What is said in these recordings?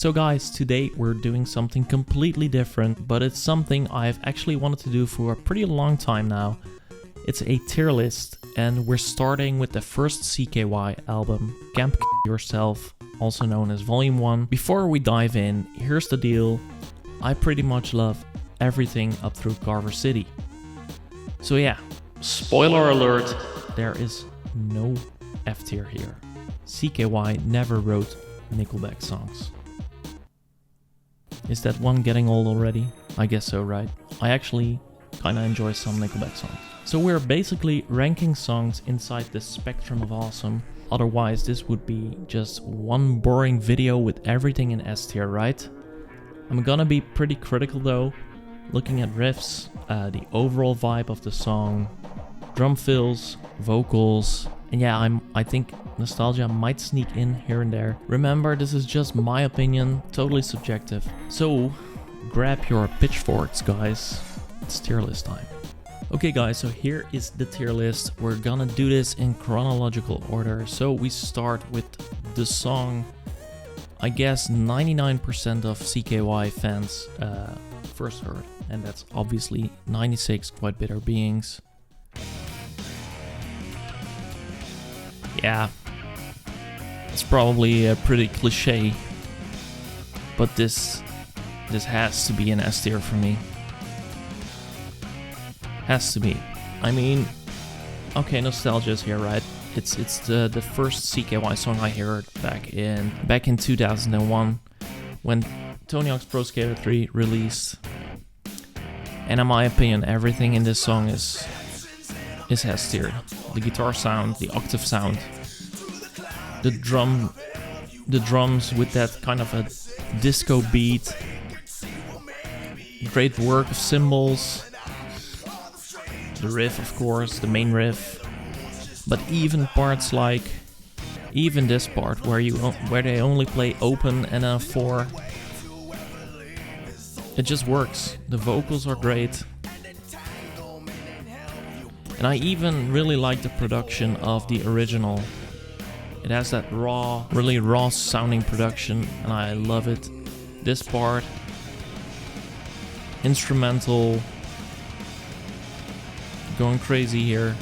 So guys, today we're doing something completely different, but it's something I've actually wanted to do for a pretty long time now. It's a tier list, and we're starting with the first CKY album, Camp Yourself, also known as Vol.1. Before we dive in, here's the deal. I pretty much love everything up through Carver City. So yeah, spoiler alert, there is no F tier here. CKY never wrote Nickelback songs. Is that one getting old already? I guess so, right? I actually kinda enjoy some Nickelback songs. So we're basically ranking songs inside the spectrum of awesome. Otherwise, this would be just one boring video with everything in S tier, right? I'm gonna be pretty critical though, looking at riffs, the overall vibe of the song, drum fills, vocals, and yeah, I think nostalgia might sneak in here and there. Remember, this is just my opinion, totally subjective. So, grab your pitchforks, guys. It's tier list time. Okay guys, so here is the tier list. We're gonna do this in chronological order. So we start with the song I guess 99% of CKY fans first heard, and that's obviously 96 Quite Bitter Beings. Yeah, it's probably a pretty cliche, but this has to be an S tier for me. Has to be. I mean, okay, nostalgia is here, right? It's the first CKY song I heard back in 2001 when Tony Hawk's Pro Skater 3 released. And in my opinion, everything in this song is S tier. The guitar sound, the octave sound, the drums with that kind of a disco beat, great work of cymbals, the riff, of course, the main riff. But even parts like, even this part where they only play open and a 4, it just works. The vocals are great. And I even really like the production of the original. It has that raw, really raw sounding production, and I love it. This part, instrumental, going crazy here.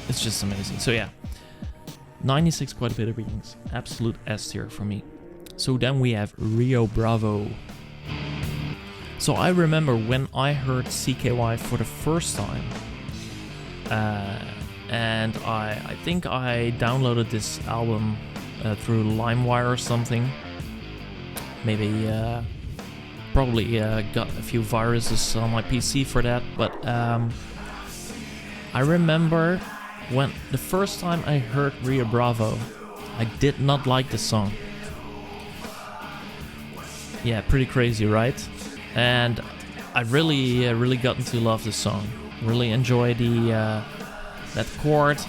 It's just amazing. So yeah, 96 Quite Bitter Beings, absolute S tier for me. So then we have Rio Bravo. So I remember when I heard CKY for the first time, and I think I downloaded this album through LimeWire or something. Maybe probably got a few viruses on my PC for that, but I remember when the first time I heard Rio Bravo, I did not like the song. Yeah, pretty crazy, right? And I really gotten to love this song. Really enjoy the that chord,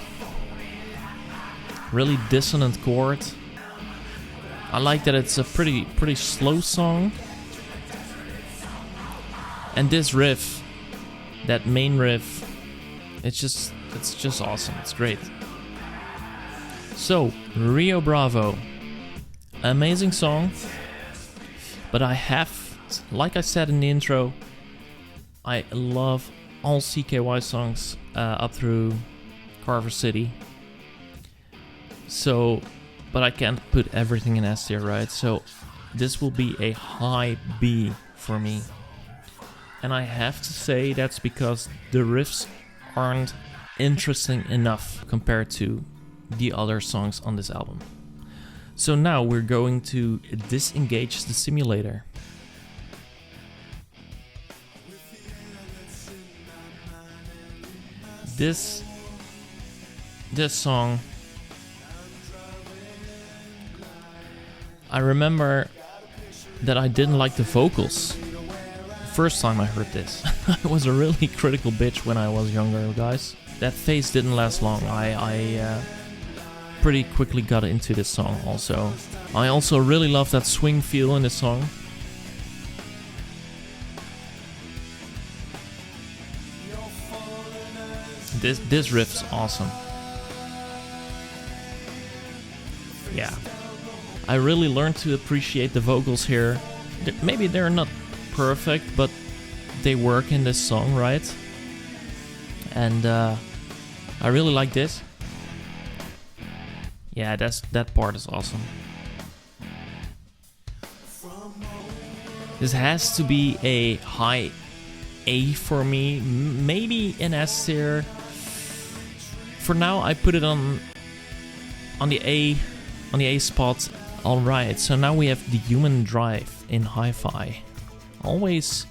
really dissonant chord. I like that it's a pretty slow song. And this riff, that main riff, it's just awesome. It's great. So, Rio Bravo, amazing song, but I have, like I said in the intro, I love all CKY songs up through Carver City. So, but I can't put everything in S tier, right? So, this will be a high B for me. And I have to say that's because the riffs aren't interesting enough compared to the other songs on this album. So now we're going to Disengage the Simulator. This song, I remember that I didn't like the vocals. First time I heard this. I was a really critical bitch when I was younger, guys. That phase didn't last long. I pretty quickly got into this song also. I also really love that swing feel in this song. This riff's awesome. Yeah. I really learned to appreciate the vocals here. Maybe they're not perfect, but they work in this song, right? And I really like this. Yeah, that part is awesome. This has to be a high A for me, maybe an S tier. For now, I put it on the A spot. All right, so now we have the Human Drive in hi-fi. Always.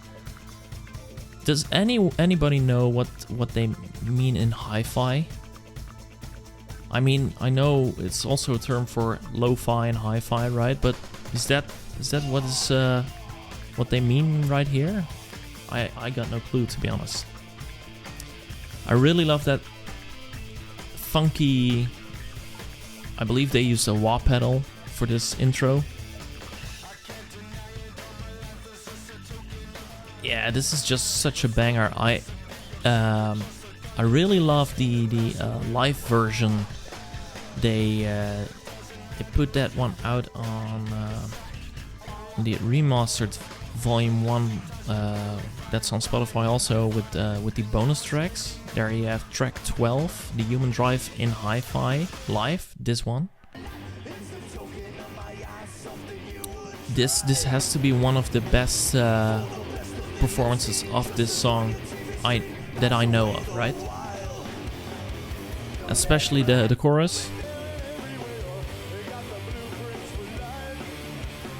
Does anybody know what they mean in hi-fi? I mean, I know it's also a term for lo-fi and hi-fi, right? But is that what they mean right here? I got no clue, to be honest. I really love that funky. I believe they use a wah pedal for this intro. Yeah, this is just such a banger. I really love the live version. They put that one out on the remastered Vol.1. That's on Spotify also with the bonus tracks. There you have track 12, the Human Drive in hi-fi live. This one. This has to be one of the best performances of this song that I know of, right? Especially the chorus.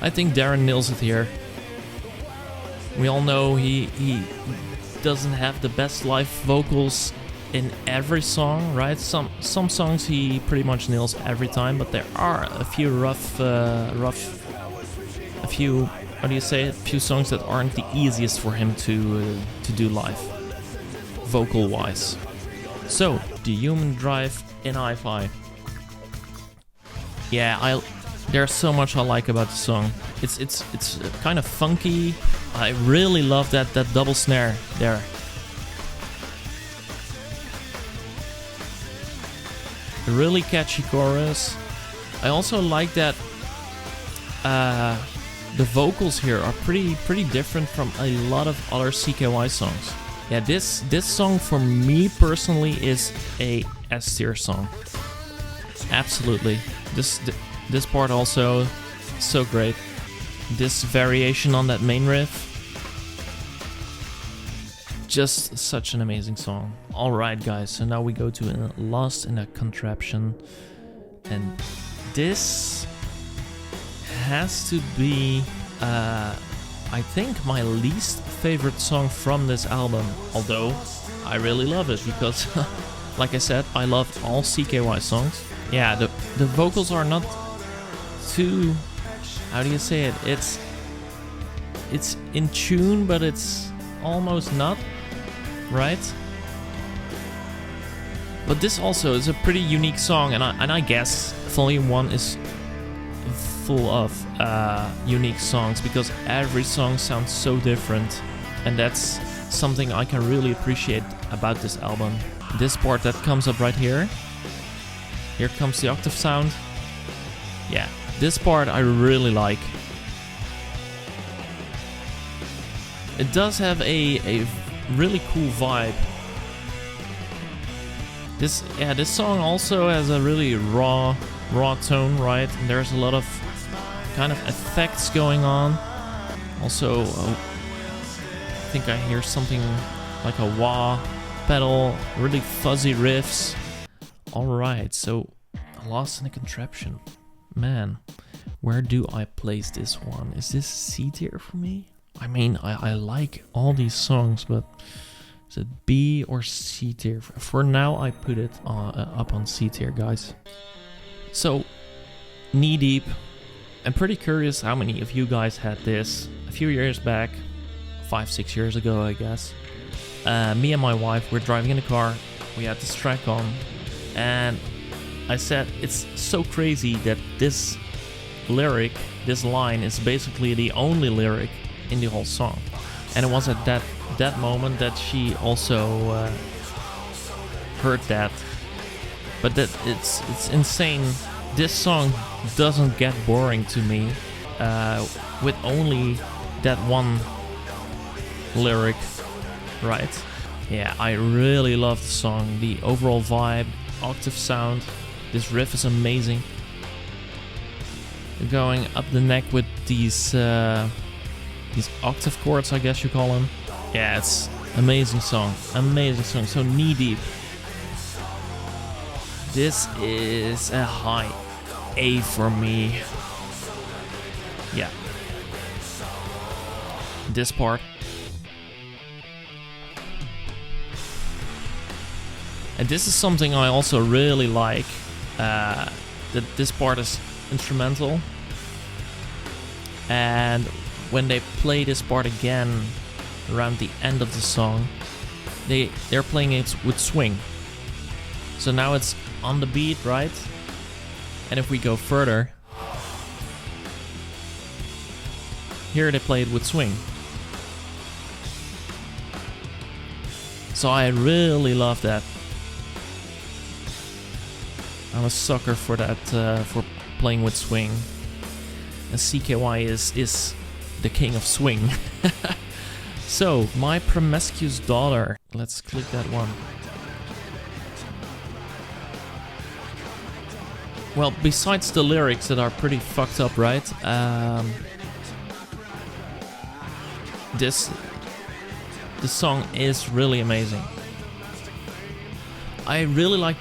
I think Darren nails it here. We all know he doesn't have the best live vocals in every song, right? Some songs he pretty much nails every time, but there are a few a few, how do you say it? A few songs that aren't the easiest for him to do live, vocal wise. So the Human Drive in hi-fi. Yeah, there's so much I like about the song. It's kind of funky. I really love that double snare there. A really catchy chorus. I also like that the vocals here are pretty different from a lot of other CKY songs. Yeah, this song for me personally is a S tier song. Absolutely. This part also so great. This variation on that main riff, just such an amazing song. Alright guys, so now we go to Lost in a Contraption, and this has to be I think my least favorite song from this album, although I really love it because like I said, I love all CKY songs. Yeah, the vocals are not too, how do you say it? It's in tune, but it's almost not, right? But this also is a pretty unique song, and I guess Vol.1 is full of unique songs because every song sounds so different, and that's something I can really appreciate about this album. This part that comes up right here. Here comes the octave sound. Yeah, this part I really like. It does have a really cool vibe. This song also has a really raw tone, right? And there's a lot of kind of effects going on. Also, I think I hear something like a wah pedal, really fuzzy riffs. Alright, so Lost in a Contraption. Man, where do I place this one? Is this C tier for me? I mean, I like all these songs, but is it B or C tier? For now, I put it up on C tier, guys. So, Knee Deep. I'm pretty curious how many of you guys had this a few years back, 5-6 years ago, I guess. Me and my wife were driving in the car. We had this track on, and I said it's so crazy that this lyric, this line, is basically the only lyric in the whole song. And it was at that moment that she also heard that. But that it's insane this song doesn't get boring to me with only that one lyric, right? Yeah, I really love the song, the overall vibe, octave sound. This riff is amazing. Going up the neck with these octave chords, I guess you call them. Yeah, it's amazing song, so knee deep. This is a high A for me. Yeah. This part. And this is something I also really like, that this part is instrumental. And when they play this part again around the end of the song, they're playing it with swing. So now it's on the beat, right? And if we go further, here they play it with swing. So I really love that. I'm a sucker for that, for playing with swing. And CKY is the king of swing. So, my Promiscuous Daughter. Let's click that one. Well, besides the lyrics that are pretty fucked up, right? This song is really amazing. I really like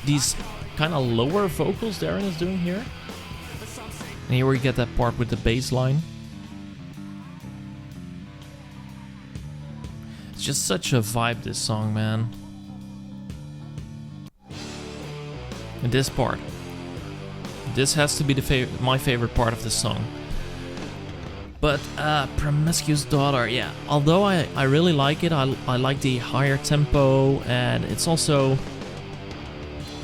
these kind of lower vocals Darren is doing here. And here we get that part with the bass line. It's just such a vibe, this song, man. And this part. This has to be my favorite part of the song. But Promiscuous Daughter, yeah. Although I really like it, I like the higher tempo, and it's also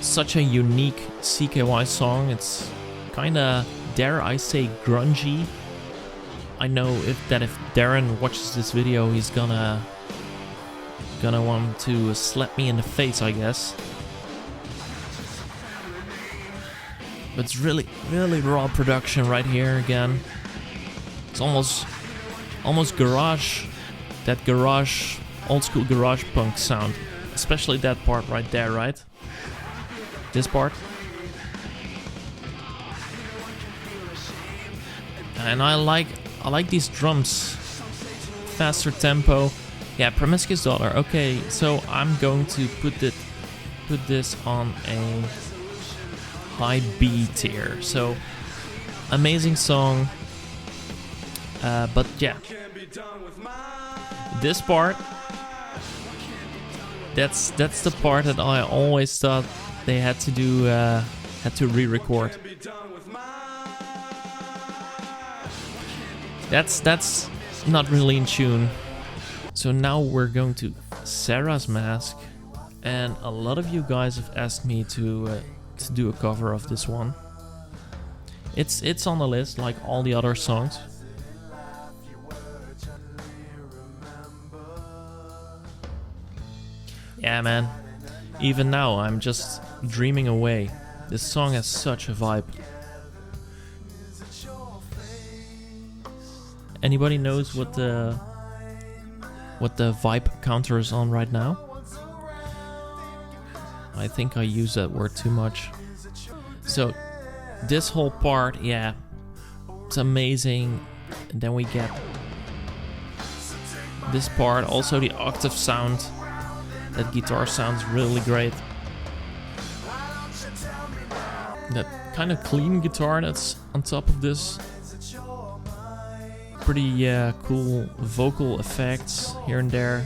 such a unique CKY song. It's kinda, dare I say, grungy. I know if Darren watches this video, he's gonna want to slap me in the face, I guess. But it's really, really raw production right here again. It's almost garage, that garage, old school garage punk sound. Especially that part right there, right? This part. And I like these drums. Faster tempo. Yeah, Promiscuous Daughter. Okay, so I'm going to put this on a high B tier. So amazing song. But yeah, this part, that's the part that I always thought they had to do, had to re-record. That's not really in tune. So now we're going to Sarah's Mask, and a lot of you guys have asked me to do a cover of this one. It's on the list like all the other songs. Yeah, man. Even now, I'm just dreaming away. This song has such a vibe. Anybody knows what the vibe counter is on right now? I think I use that word too much. So, this whole part, yeah, it's amazing. And then we get this part, also the octave sound. That guitar sounds really great. That kind of clean guitar that's on top of this. Pretty cool vocal effects here and there.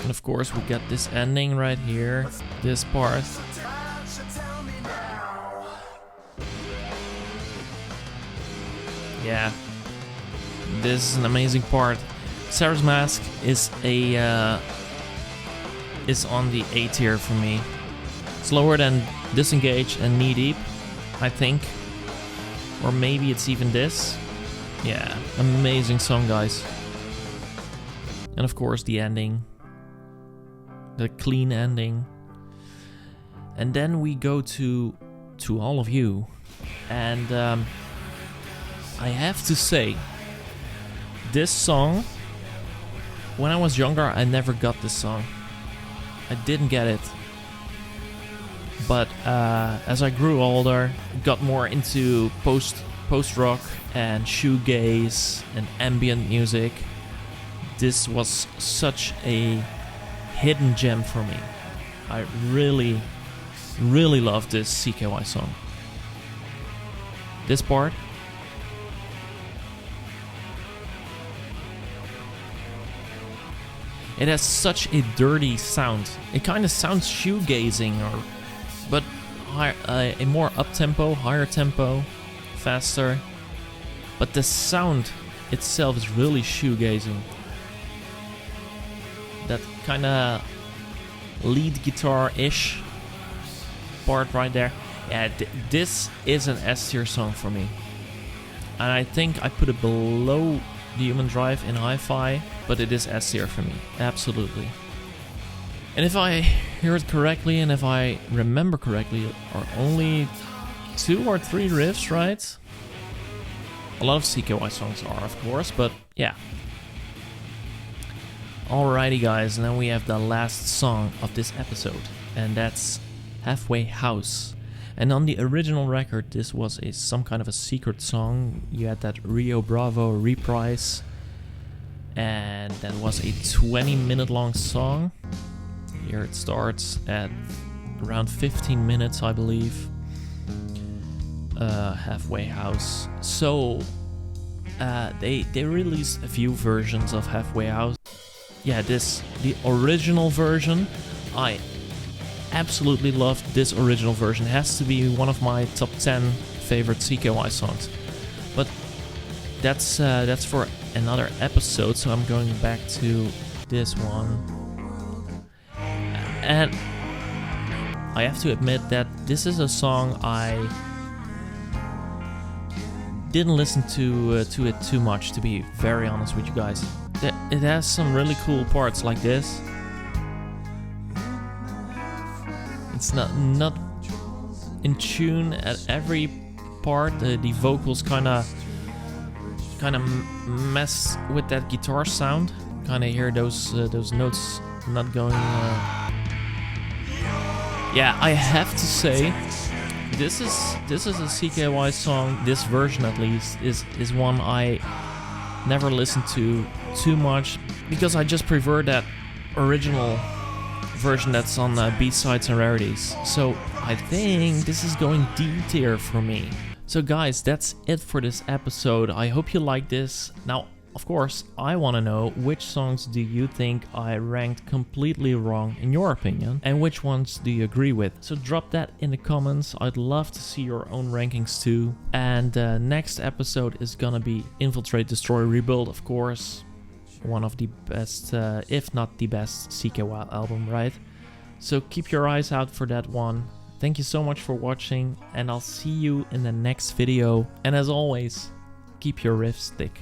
And of course we get this ending right here. This part. Yeah. This is an amazing part. Sarah's Mask is on the A tier for me. It's lower than Disengage and Knee Deep, I think. Or maybe it's even this. Yeah, amazing song, guys. And of course the ending. The clean ending. And then we go to all of you. And I have to say, this song, when I was younger, I never got this song. I didn't get it. But as I grew older, got more into post-rock and shoegaze and ambient music. This was such a hidden gem for me. I really, really love this CKY song. This part. It has such a dirty sound. It kind of sounds shoegazing, but a more up-tempo, higher tempo, faster. But the sound itself is really shoegazing. That kind of lead guitar-ish part right there. Yeah, this is an S tier song for me. And I think I put it below the Human Drive in hi-fi, but it is S tier for me, absolutely. And if I hear it correctly, and if I remember correctly, are only 2 or 3 riffs, right? A lot of CKY songs are, of course, but yeah. Alrighty guys, now we have the last song of this episode, and that's Halfway House. And on the original record, this was some kind of a secret song. You had that Rio Bravo reprise, and that was a 20-minute long song. Here it starts at around 15 minutes, I believe. Halfway House. So they released a few versions of Halfway House. Yeah, the original version, I absolutely loved this original version. It has to be one of my top 10 favorite CKY songs. But that's for another episode, so I'm going back to this one. And I have to admit that this is a song I didn't listen to it too much, to be very honest with you guys. It has some really cool parts like this. It's not in tune at every part. The vocals kind of mess with that guitar sound. Kind of hear those notes not going. Yeah, I have to say, this is a CKY song. This version, at least, is one I never listened to too much, because I just prefer that original version that's on B-sides and rarities. So I think this is going D tier for me. So guys, that's it for this episode. I hope you like this. Now, of course, I want to know, which songs do you think I ranked completely wrong in your opinion, and which ones do you agree with? So drop that in the comments. I'd love to see your own rankings too. And next episode is gonna be Infiltrate, Destroy, Rebuild, of course. One of the best, if not the best CKY album, right? So keep your eyes out for that one. Thank you so much for watching, and I'll see you in the next video. And as always, keep your riffs thick.